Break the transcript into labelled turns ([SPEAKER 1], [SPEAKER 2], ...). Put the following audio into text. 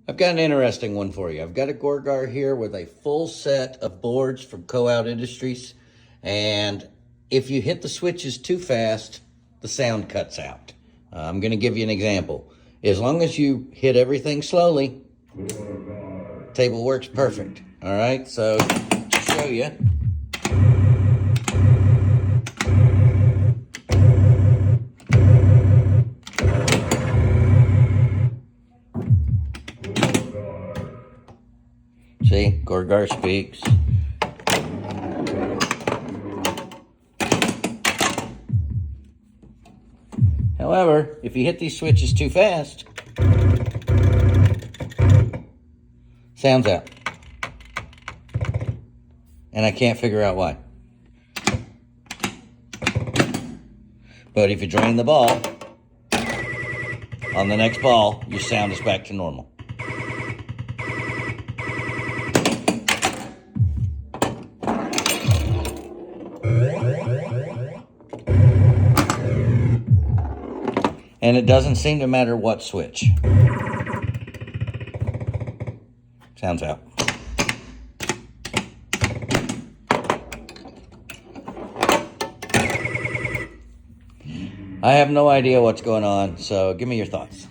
[SPEAKER 1] I've got an interesting one for you. I've got a Gorgar here with a full set of boards from Co-Out Industries. And if you hit the switches too fast, the sound cuts out. I'm going to give you an example. As long as you hit everything slowly, table works perfect. All right, so to show you. See, Gorgar speaks. However, if you hit these switches too fast, sounds out. And I can't figure out why. But if you drain the ball, on the next ball, your sound is back to normal. And it doesn't seem to matter what switch. Sounds out. I have no idea what's going on, so give me your thoughts.